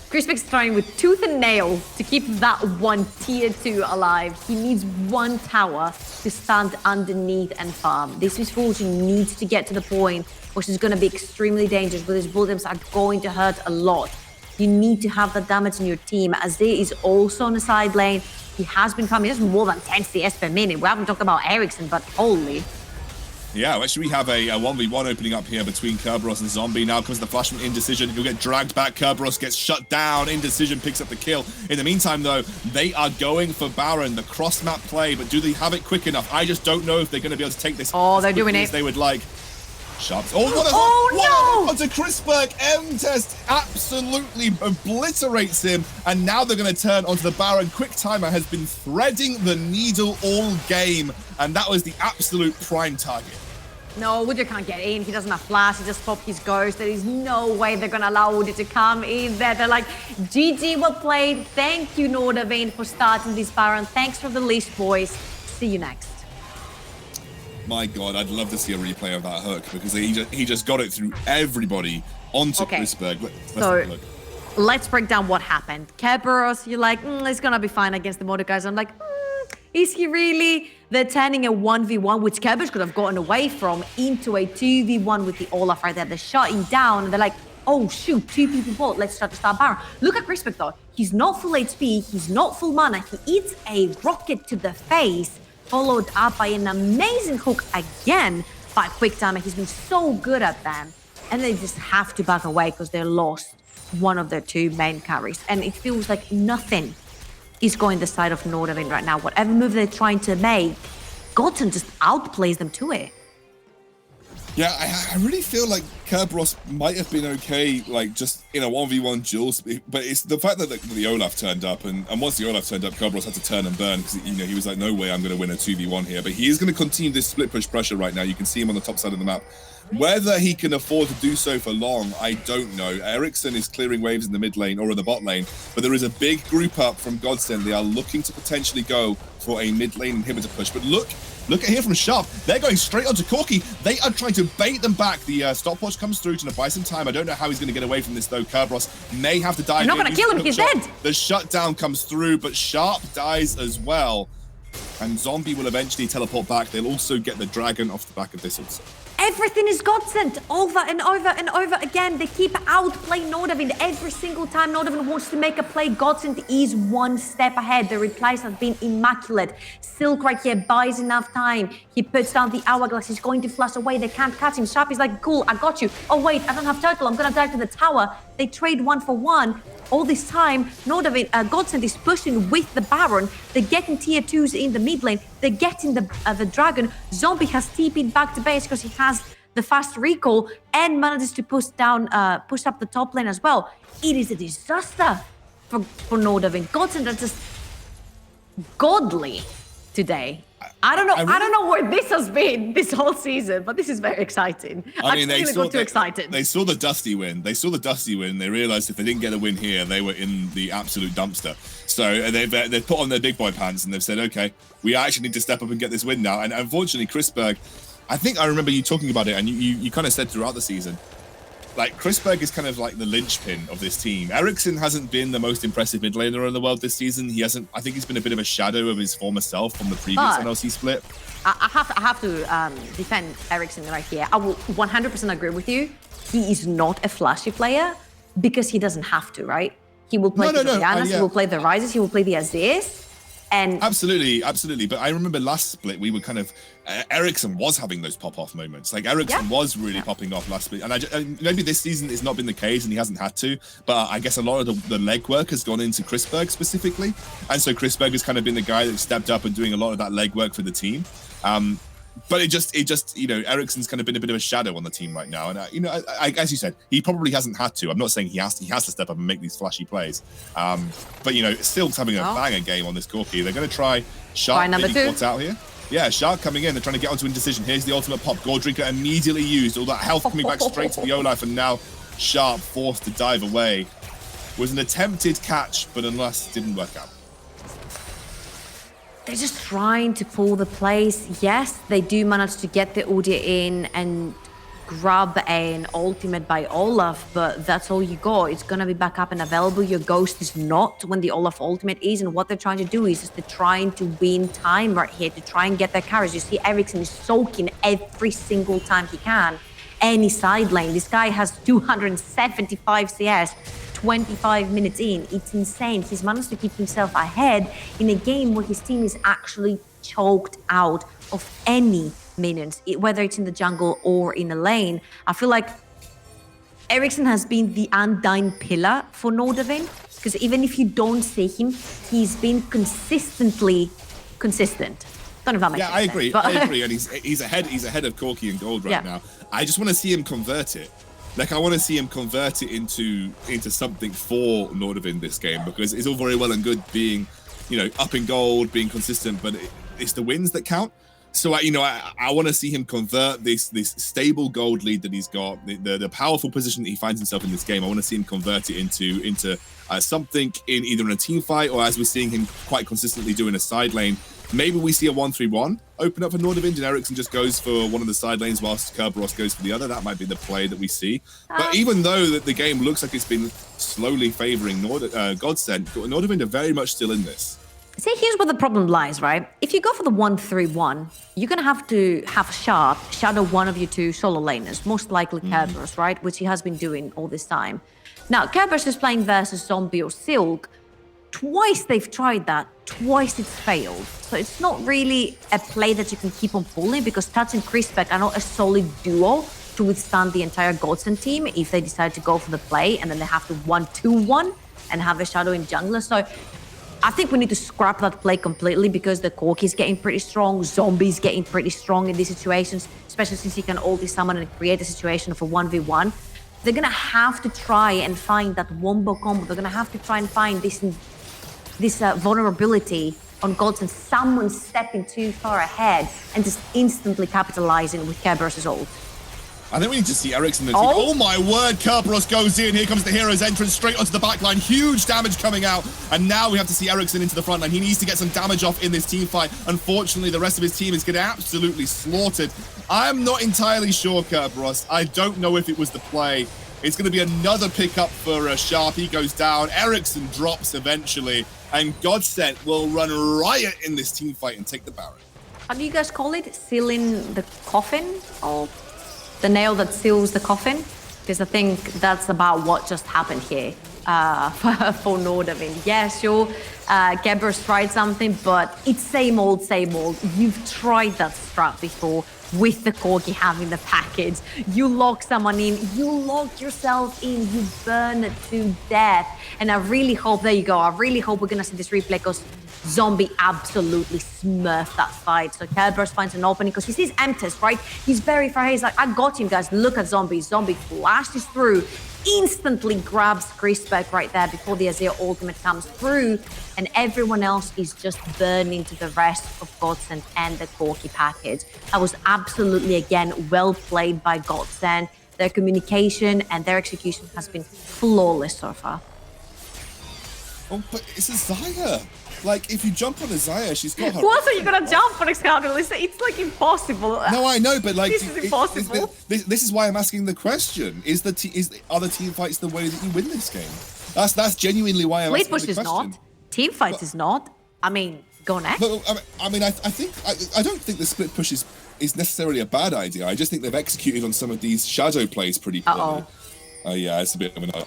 D: Crispix is trying with tooth and nail to keep that one tier 2 alive. He needs one tower to stand underneath and farm. This Misfortune needs to get to the point where she's going to be extremely dangerous, but his bullets are going to hurt a lot. You need to have that damage in your team. Azir is also on the side lane. He has been coming. He has more than 10 CS per minute. We haven't talked about Ericsson, but holy.
E: Yeah, actually we have a 1v1 opening up here between Kerberos and Zombie. Now comes the flash from Indecision. He'll get dragged back. Kerberos gets shut down. Indecision picks up the kill. In the meantime, though, they are going for Baron, the cross-map play, but do they have it quick enough? I just don't know if they're going to be able to take this
D: they're doing it.
E: as they would like. Sharp.
D: Oh, no!
E: Onto Chrisberg. M-Test absolutely obliterates him. And now they're going to turn onto the Baron. Quick Timer has been threading the needle all game. And that was the absolute prime target.
D: No, Woody can't get in. He doesn't have flash. He just popped his ghost. There is no way they're going to allow Woody to come in there. They're like, GG, well played. Thank you, Nordavind, for starting this Baron. Thanks for the leash, boys. See you next.
E: My God, I'd love to see a replay of that hook because he just got it through everybody onto Chrisberg. Let's have a look.
D: Let's break down what happened. Kerberos, you're like, it's going to be fine against the Mordecais. I'm like, is he really? They're turning a 1v1, which Kerberos could have gotten away from, into a 2v1 with the Olaf right there. They're shutting down, and they're like, oh, shoot, 2 people bought. Let's try to start Baron. Look at Chrisberg, though. He's not full HP. He's not full mana. He eats a rocket to the face, followed up by an amazing hook again by Quick Timer. He's been so good at them. And they just have to back away because they lost one of their 2 main carries. And it feels like nothing is going the side of Nordavind right now. Whatever move they're trying to make, Godsent just outplays them to it.
E: Yeah, I really feel like Kerberos might have been okay, like just in a 1v1 duel, but it's the fact that the Olaf turned up, and once the Olaf turned up, Kerberos had to turn and burn because he was like, no way I'm going to win a 2v1 here. But he is going to continue this split push pressure right now. You can see him on the top side of the map. Whether he can afford to do so for long, I don't know. Ericsson is clearing waves in the mid lane or in the bot lane, but there is a big group up from Godsent. They are looking to potentially go for a mid lane inhibitor push. But look at here from Sharp. They're going straight onto Corki. They are trying to bait them back. The stopwatch comes through to buy some time. I don't know how he's going to get away from this, though. Kerberos may have to die.
D: You're not going to kill him. He's dead.
E: The shutdown comes through, but Sharp dies as well. And Zombie will eventually teleport back. They'll also get the dragon off the back of this also.
D: Everything is Godsent over and over and over again. They keep outplaying Nordavind every single time Nordavind wants to make a play. Godsent is one step ahead. The replies have been immaculate. Silk right here buys enough time. He puts down the hourglass. He's going to flush away. They can't catch him. Sharp is like, cool, I got you. Oh, wait, I don't have turtle. I'm going to dive to the tower. They trade 1 for 1. All this time, Nordavind, Godsent is pushing with the Baron. They're getting tier 2s in the mid lane. They're getting the dragon. Zombie has TP'd back to base because he has the fast recall and manages to push up the top lane as well. It is a disaster for Nordavind. Godsent are just godly today. I don't know where this has been this whole season, but this is very exciting.
E: I mean,
D: they got too excited.
E: They saw the Dusty win. They realized if they didn't get a win here, they were in the absolute dumpster. So they've put on their big boy pants and they've said, okay, we actually need to step up and get this win now. And unfortunately, Chrisberg, I think I remember you talking about it, and you kind of said throughout the season, like Chrisberg is kind of like the linchpin of this team. Ericsson hasn't been the most impressive mid laner in the world this season. I think he's been a bit of a shadow of his former self from the previous NLC split.
D: I have to defend Ericsson right here. I will 100% agree with you. He is not a flashy player because he doesn't have to, right? He will play the Dianas, he will play the Rises, he will play the Aziz. And
E: absolutely. But I remember last split, we were kind of Ericsson was having those pop-off moments. Like Ericsson was really popping off last split, and maybe this season it's not been the case, and he hasn't had to. But I guess a lot of the legwork has gone into Chrisberg specifically, and so Chrisberg has kind of been the guy that stepped up and doing a lot of that legwork for the team. But it just Ericsson's kind of been a bit of a shadow on the team right now, and as you said, he probably hasn't had to. I'm not saying he has to step up and make these flashy plays, but still having a banger game on this Corki. They're going to try Shark maybe caught out here. Yeah, Shark coming in. They're trying to get onto Indecision. Here's the ultimate pop. Goredrinker immediately used. All that health coming back straight to the Olaf, and now Sharp forced to dive away. Was an attempted catch, but alas, didn't work out.
D: They're just trying to pull the plays. Yes, they do manage to get the Udyr in and grab an ultimate by Olaf, but that's all you got. It's going to be back up and available. Your Ghost is not when the Olaf ultimate is, and what they're trying to do is just they're trying to win time right here to try and get their carries. You see Ericsson is soaking every single time he can. Any side lane. This guy has 275 CS. 25 minutes in. It's insane. He's managed to keep himself ahead in a game where his team is actually choked out of any minions, whether it's in the jungle or in a lane. I feel like Ericsson has been the undying pillar for Nordavind, because even if you don't see him, he's been consistently consistent. Don't know if that makes sense.
E: I agree. And he's ahead of Corki and Gold right now. I just want to see him convert it. Like, I want to see him convert it into something for Nordavind this game, because it's all very well and good being, up in gold, being consistent, but it's the wins that count. So, I want to see him convert this stable gold lead that he's got, the powerful position that he finds himself in this game. I want to see him convert it into something in either in a team fight, or as we're seeing him quite consistently do in a side lane. Maybe we see a 1-3-1 open up for Nordavind and Ericsson just goes for one of the side lanes whilst Kerberos goes for the other. That might be the play that we see. But even though that the game looks like it's been slowly favouring Godsent, Nordavind are very much still in this.
D: See, here's where the problem lies, right? If you go for the 1-3-1, you're going to have Sharp shadow one of your two solo laners, most likely Kerberos, right? Which he has been doing all this time. Now, Kerberos is playing versus Zombie or Silk. Twice they've tried that. Twice it's failed. So it's not really a play that you can keep on pulling, because Tats and Crispec are not a solid duo to withstand the entire Godsent team if they decide to go for the play, and then they have to 1-2-1 and have a shadow in jungler. So I think we need to scrap that play completely, because the Corki is getting pretty strong, Zombie's getting pretty strong in these situations, especially since he can ulti summon and create a situation of a 1v1. They're going to have to try and find that wombo combo. They're going to have to try and find this vulnerability on Godsent, someone stepping too far ahead and just instantly capitalizing with Kerberos' ult.
E: I think we need to see Ericsson. Oh my word, Kerberos goes in. Here comes the hero's entrance straight onto the backline. Huge damage coming out. And now we have to see Ericsson into the front line. He needs to get some damage off in this team fight. Unfortunately, the rest of his team is getting absolutely slaughtered. I'm not entirely sure, Kerberos. I don't know if it was the play. It's going to be another pickup for Sharp. He goes down. Ericsson drops eventually. And Godsent will run riot in this team fight and take the Baron.
D: How do you guys call it? Sealing the coffin? Or the nail that seals the coffin? Because I think that's about what just happened here for Nordavind. Yeah, sure, Kerberos tried something, but it's same old, same old. You've tried that strat before with the Corgi having the package. You lock someone in, you lock yourself in, you burn it to death. And I really hope, there you go, I really hope we're going to see this replay, because Zombie absolutely smurfed that fight. So Kerberos finds an opening because he sees Emtist, right? He's very far ahead. He's like, I got him, guys. Look at Zombie. Zombie flashes through, instantly grabs Crispec right there before the Azir ultimate comes through, and everyone else is just burning to the rest of Godsent and the Corki package. That was absolutely, again, well played by Godsent. Their communication and their execution has been flawless so far.
E: Oh, but it's a Xayah. Like, if you jump on a Xayah, she's got her...
D: What are you going to jump on Excalibur? It's like impossible.
E: No, I know, but like...
D: This is impossible.
E: This is why I'm asking the question. Are the team fights the way that you win this game? That's genuinely why I'm asking the question.
D: Split push is not. Team fights is not. I mean, go next.
E: But, I don't think the split push is necessarily a bad idea. I just think they've executed on some of these shadow plays pretty poorly. Yeah, it's a bit of an no.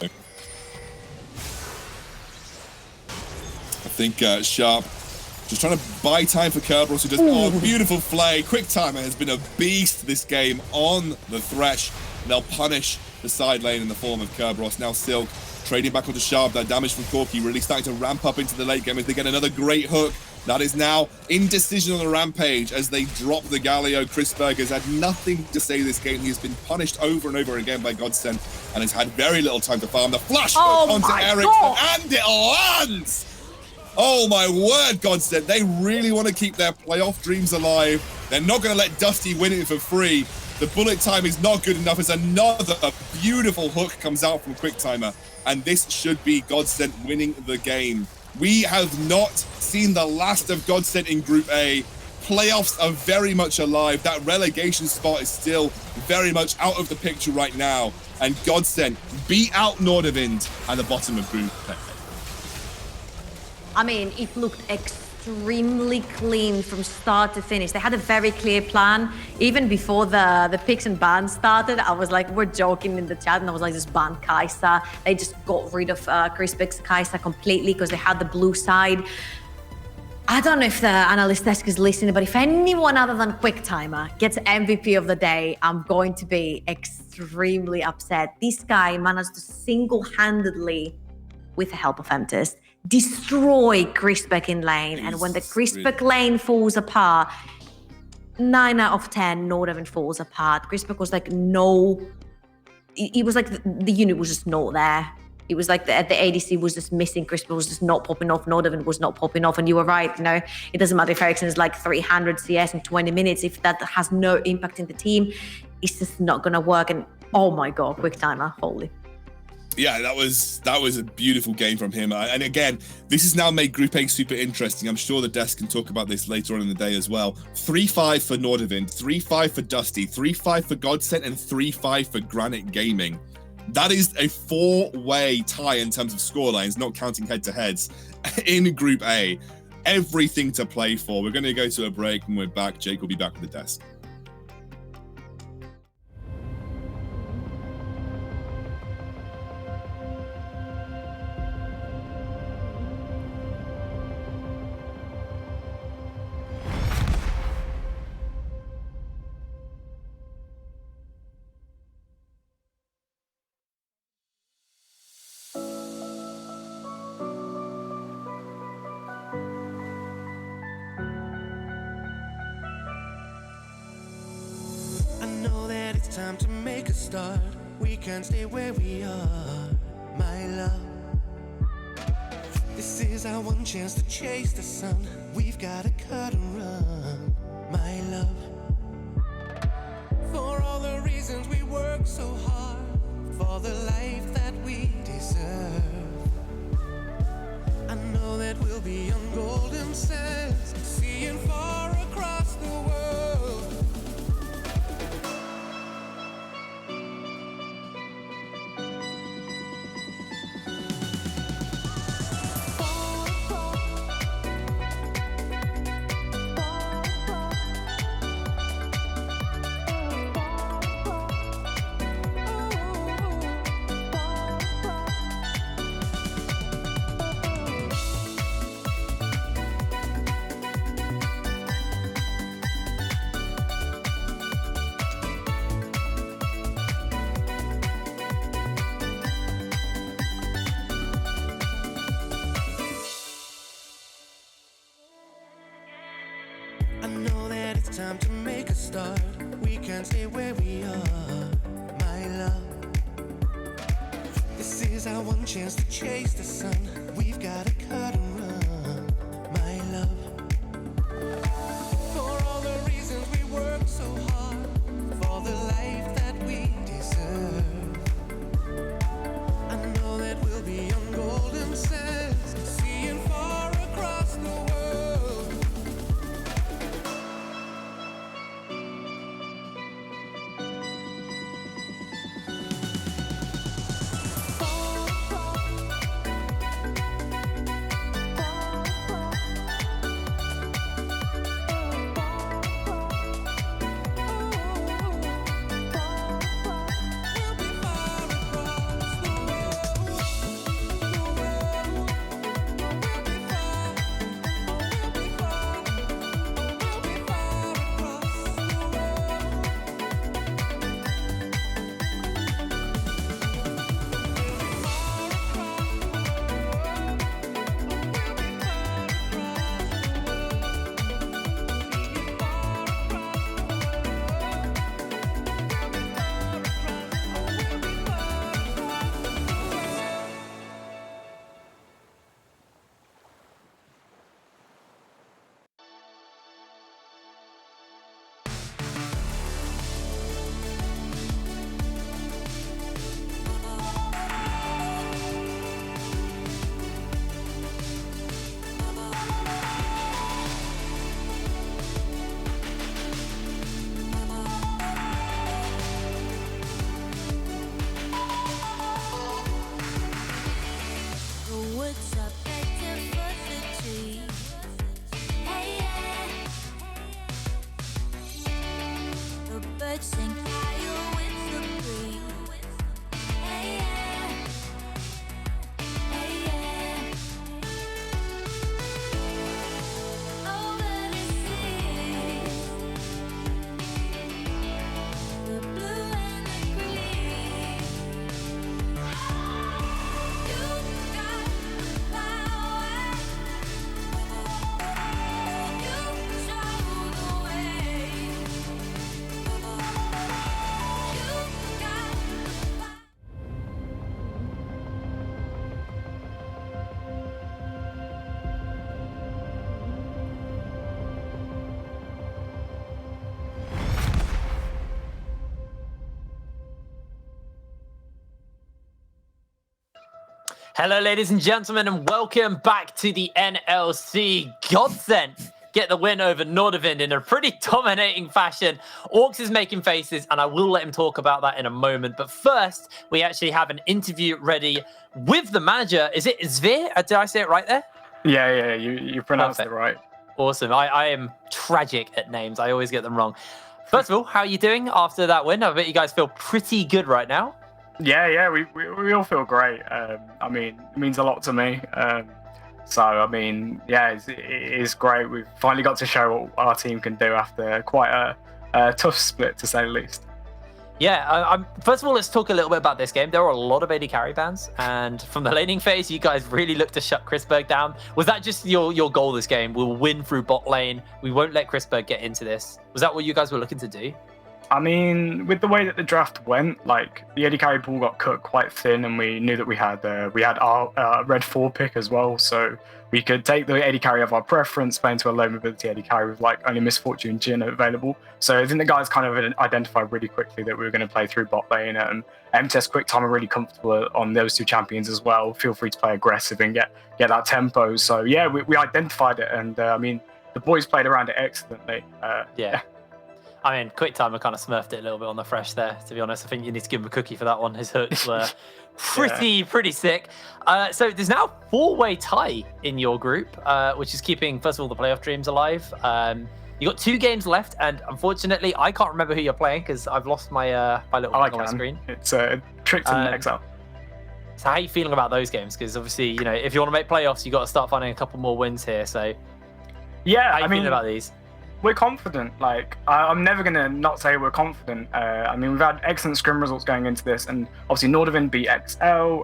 E: I think Sharp just trying to buy time for Kerberos, who does beautiful play. Quick Timer has been a beast this game on the Thresh. They'll punish the side lane in the form of Kerberos. Now Silk trading back onto Sharp. That damage from Corki really starting to ramp up into the late game as they get another great hook. That is now indecision on the rampage as they drop the Galio. Crispec has had nothing to say this game. He has been punished over and over again by Godsent and has had very little time to farm. The flash onto Ericsson, and it lands! Oh my word, Godsent. They really want to keep their playoff dreams alive. They're not going to let Dusty win it for free. The bullet time is not good enough as another beautiful hook comes out from Quick Timer. And this should be Godsent winning the game. We have not seen the last of Godsent in Group A. Playoffs are very much alive. That relegation spot is still very much out of the picture right now. And Godsent beat out Nordavind at the bottom of Group A.
D: I mean, it looked extremely clean from start to finish. They had a very clear plan. Even before the picks and bans started, I was like, we're joking in the chat, and I was like, just ban Kai'Sa. They just got rid of Crispec's Kai'Sa completely because they had the blue side. I don't know if the analyst desk is listening, but if anyone other than Quick Timer gets MVP of the day, I'm going to be extremely upset. This guy managed to single-handedly, with the help of Emtist, destroy Crispec in lane. And when the Crispec lane falls apart, 9 out of 10, Nordavind falls apart. Chrispac was like, no. It was like the unit was just not there. It was like the ADC was just missing. Chrispac was just not popping off. Nordavind was not popping off. And you were right, you know, it doesn't matter if Ericsson is like 300 CS in 20 minutes. If that has no impact in the team, it's just not going to work. And oh my God, quick timer, holy.
E: Yeah, that was a beautiful game from him. And again, this has now made Group A super interesting. I'm sure the desk can talk about this later on in the day as well. 3-5 for Nordavind, 3-5 for Dusty, 3-5 for Godsent, and 3-5 for Granite Gaming. That is a 4-way tie in terms of scorelines, not counting head-to-heads, in Group A. Everything to play for. We're going to go to a break. When we're back, Jake will be back at the desk.
F: Time to make a start. We can't stay where we are, my love. This is our one chance to chase the sun. We've got to cut and run, my love. For all the reasons we work so hard, for the life that we deserve. I know that we'll be on golden sands, seeing far across the world. Time to make a start. We can't stay where we are, my love. This is our one chance to chase the sun. We've got to cut and run, my love. For all the reasons we work so hard, for the life that we deserve. I know that we'll be on golden sands, seeing far across the world.
A: Hello, ladies and gentlemen, and welcome back to the NLC. Godsent get the win over Nordavind in a pretty dominating fashion. Orcs is making faces, and I will let him talk about that in a moment. But first, we actually have an interview ready with the manager. Is it Zvir? Did I say it right there?
G: Yeah, you pronounced it right.
A: Awesome. I am tragic at names. I always get them wrong. First of all, how are you doing after that win? I bet you guys feel pretty good right now.
G: Yeah, we all feel great. I mean, it means a lot to me. So, I mean, yeah, it is great. We've finally got to show what our team can do after quite a tough split, to say the least.
A: Yeah, first of all, let's talk a little bit about this game. There were a lot of AD carry bans, and from the laning phase, you guys really looked to shut Chrisberg down. Was that just your goal this game? We'll win through bot lane. We won't let Chrisberg get into this. Was that what you guys were looking to do?
G: I mean, with the way that the draft went, like the AD carry pool got cut quite thin, and we knew that we had our red 4 pick as well, so we could take the AD carry of our preference, play into a low mobility AD carry with like only Misfortune Jhin available. So I think the guys kind of identified really quickly that we were going to play through bot lane. MTS QuickTime are really comfortable on those two champions as well. Feel free to play aggressive and get that tempo. So yeah, we identified it, and I mean the boys played around it excellently.
A: Yeah. I mean, QuickTime kind of smurfed it a little bit on the fresh there, to be honest. I think you need to give him a cookie for that one. His hooks were pretty sick. So there's now a 4-way tie in your group, which is keeping, first of all, the playoff dreams alive. You got 2 games left, and unfortunately, I can't remember who you're playing because I've lost my my little thing on my screen.
G: It's Tricks and Exile.
A: So how are you feeling about those games? Because obviously, you know, if you want to make playoffs, you got to start finding a couple more wins here. So
G: yeah,
A: how are you feeling about these?
G: We're confident. Like, I'm never going to not say we're confident. I mean, we've had excellent scrim results going into this, and obviously Nordavind beat XL.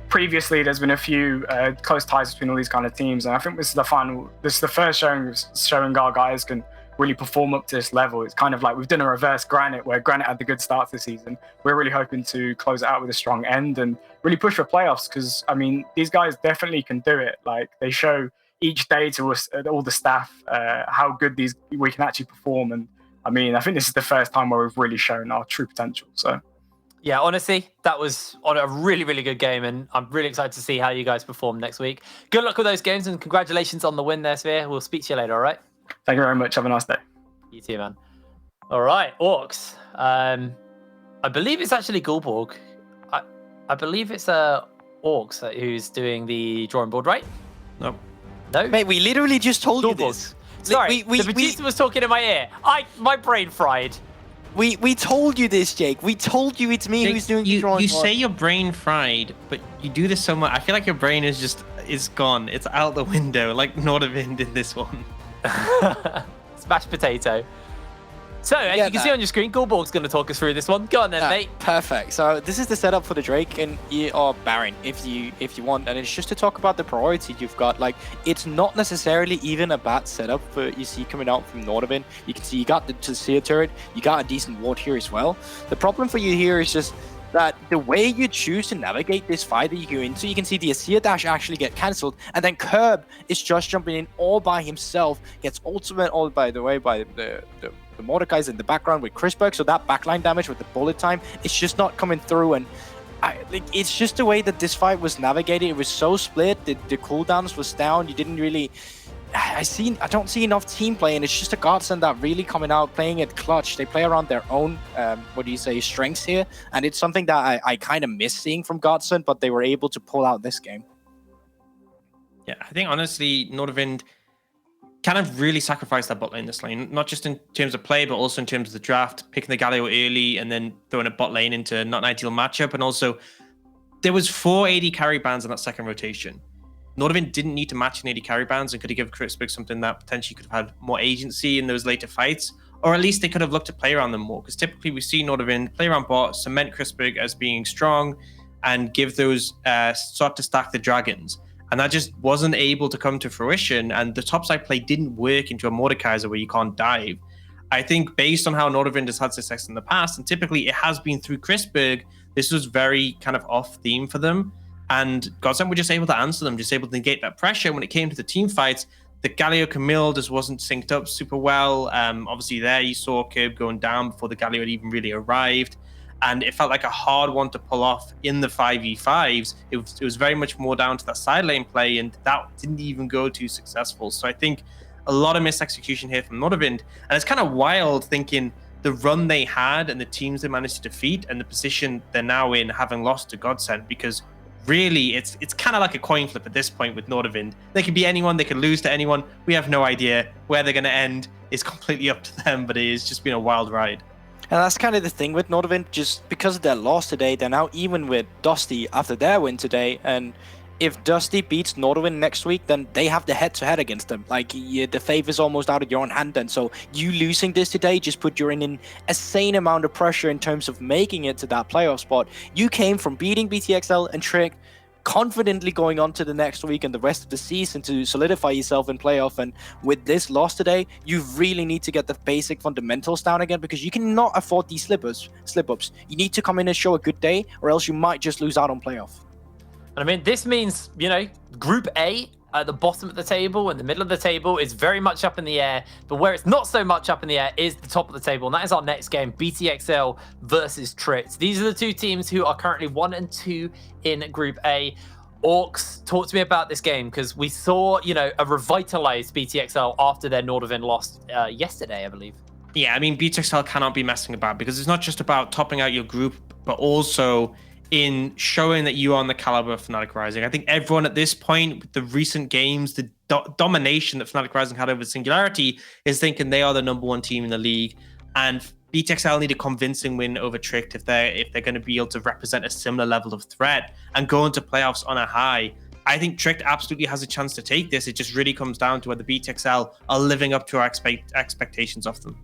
G: Previously, there's been a few close ties between all these kind of teams, and I think this is the first showing our guys can really perform up to this level. It's kind of like we've done a reverse Granite, where Granite had the good start to the season. We're really hoping to close it out with a strong end and really push for playoffs, because, I mean, these guys definitely can do it. Like, they show each day to us, all the staff, how good we can actually perform. And I mean, I think this is the first time where we've really shown our true potential. So
A: yeah, honestly, that was on a really good game, and I'm really excited to see how you guys perform next week. Good luck with those games, and congratulations on the win there, Sphere. We'll speak to you later, all right?
G: Thank you very much. Have a nice day.
A: You too, man. All right, Orcs. I believe it's actually Gulborg. I believe it's Orcs who's doing the drawing board, right?
C: Nope.
A: No?
B: Mate, we literally just told you this.
A: Sorry, the producer was talking in my ear. My brain fried.
B: We told you this, Jake. We told you it's me
C: Jake,
B: who's doing the drawing
C: You
B: board.
C: say your brain fried, but you do this so much. I feel like your brain is gone. It's out the window, like Nordavind in this one.
A: Smashed potato. So, as you can see on your screen, Gulborg's going to talk us through this one. Go on then, mate.
B: Perfect. So this is the setup for the Drake and or Baron, if you want, and it's just to talk about the priority you've got. Like, it's not necessarily even a bad setup for you see coming out from Nordavind. You can see you got the Seer turret, you got a decent ward here as well. The problem for you here is just that the way you choose to navigate this fight that you go into, you can see the Asir dash actually get cancelled, and then Curb is just jumping in all by himself, gets ultimate all by the way by the Mordekai's in the background with Chrisberg, so that backline damage with the bullet time, it's just not coming through. And it's just the way that this fight was navigated. It was so split, the cooldowns was down, you didn't really I don't see enough team play, and it's just a Godsent that really coming out playing it clutch. They play around their own strengths here, and it's something that I kind of miss seeing from Godsent, but they were able to pull out this game.
C: Yeah, I think honestly Nordavind kind of really sacrificed that bot lane this lane, not just in terms of play, but also in terms of the draft, picking the Galio early and then throwing a bot lane into not an ideal matchup. And also, there was 4 AD carry bans in that second rotation. Nordavind didn't need to match an AD carry bans and could have given Chrisberg something that potentially could have had more agency in those later fights, or at least they could have looked to play around them more, because typically we see Nordavind play around bot, cement Chrisberg as being strong, and give those start to stack the dragons. And that just wasn't able to come to fruition, and the topside play didn't work into a Mordekaiser where you can't dive. I think based on how Nordavind has had success in the past, and typically it has been through Chrisberg, this was very kind of off theme for them. And Godsent were just able to answer them, just able to negate that pressure. When it came to the team fights, the Galio Camille just wasn't synced up super well. Obviously there you saw Curb going down before the Galio had even really arrived. and it felt like a hard one to pull off in the 5v5s. It was very much more down to that side lane play, and that didn't even go too successful. So I think a lot of missed execution here from Nordavind, and it's kind of wild thinking the run they had and the teams they managed to defeat and the position they're now in, having lost to Godsent, because really it's kind of like a coin flip at this point with Nordavind. They could be anyone, they could lose to anyone. We have no idea where they're going to end. It's completely up to them, but it has just been a wild ride.
B: And that's kind of the thing with Nordavind, just because of their loss today, they're now even with Dusty after their win today, and if Dusty beats Nordavind next week, then they have the head-to-head against them. Like, the favor's almost out of your own hand then. So you losing this today just put you in an insane amount of pressure in terms of making it to that playoff spot. You came from beating BTXL and Trick, confidently going on to the next week and the rest of the season to solidify yourself in playoff. And with this loss today, you really need to get the basic fundamentals down again, because you cannot afford these slip-ups. You need to come in and show a good day, or else you might just lose out on playoff.
A: I mean, this means, Group A at the bottom of the table and the middle of the table is very much up in the air. But where it's not so much up in the air is the top of the table. And that is our next game, BTXL versus Tricked. These are the two teams who are currently 1 and 2 in Group A. Orcs, talk to me about this game, because we saw, a revitalized BTXL after their Nordavind loss yesterday, I believe.
C: Yeah, I mean, BTXL cannot be messing about, because it's not just about topping out your group, but also in showing that you are on the caliber of Fnatic Rising. I think everyone at this point, with the recent games, the domination that Fnatic Rising had over Singularity, is thinking they are the #1 team in the league. And BTXL need a convincing win over Tricked if they're going to be able to represent a similar level of threat and go into playoffs on a high. I think Tricked absolutely has a chance to take this. It just really comes down to whether BTXL are living up to our expectations of them.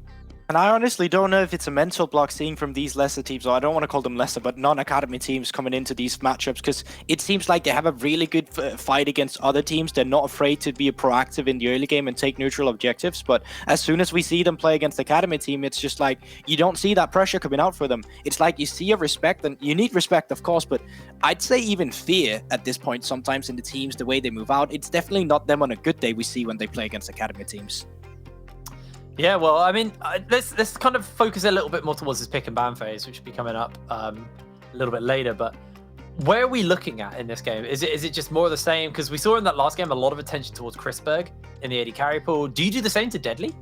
B: And I honestly don't know if it's a mental block seeing from these lesser teams, or I don't want to call them lesser, but non-academy teams coming into these matchups, because it seems like they have a really good fight against other teams. They're not afraid to be proactive in the early game and take neutral objectives. But as soon as we see them play against the academy team, it's just like you don't see that pressure coming out for them. It's like you see a respect, and you need respect, of course, but I'd say even fear at this point sometimes in the teams, the way they move out. It's definitely not them on a good day we see when they play against academy teams.
A: Yeah, well, I mean, let's kind of focus a little bit more towards this pick and ban phase, which will be coming up a little bit later. But where are we looking at in this game? Is it just more of the same? Because we saw in that last game a lot of attention towards Chrisberg in the AD carry pool. Do you do the same to Deadly?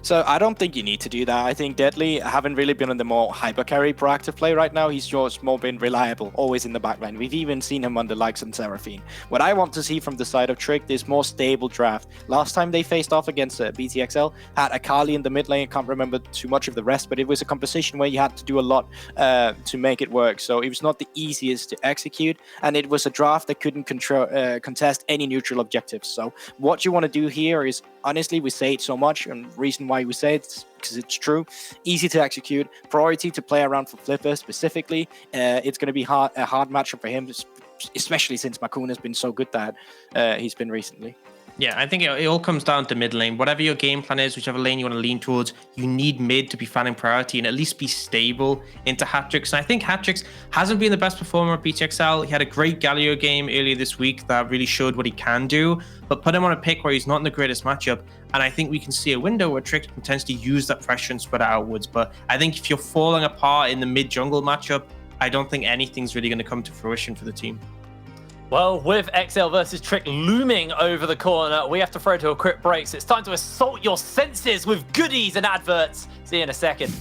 B: So I don't think you need to do that. I think Deadly haven't really been on the more hyper carry proactive play right now. He's just more been reliable, always in the backline. We've even seen him on the likes of Seraphine. What I want to see from the side of Trick is more stable draft. Last time they faced off against BTXL, had Akali in the mid lane. I can't remember too much of the rest, but it was a composition where you had to do a lot to make it work. So it was not the easiest to execute, and it was a draft that couldn't contest any neutral objectives. So what you want to do here is, honestly, we say it so much, and the reason why we say it is because it's true. Easy to execute, priority to play around for Flipper specifically. It's going to be a hard matchup for him, especially since Makun has been so good that he's been recently.
C: Yeah, I think it all comes down to mid lane. Whatever your game plan is, whichever lane you want to lean towards, you need mid to be fanning priority and at least be stable into Hatrix. And I think Hatrix hasn't been the best performer at BTXL. He had a great Galio game earlier this week that really showed what he can do, but put him on a pick where he's not in the greatest matchup. And I think we can see a window where Trick can potentially use that pressure and spread it outwards. But I think if you're falling apart in the mid jungle matchup, I don't think anything's really going to come to fruition for the team.
A: Well, with XL versus Trick looming over the corner, we have to throw to a quick break. So it's time to assault your senses with goodies and adverts. See you in a second.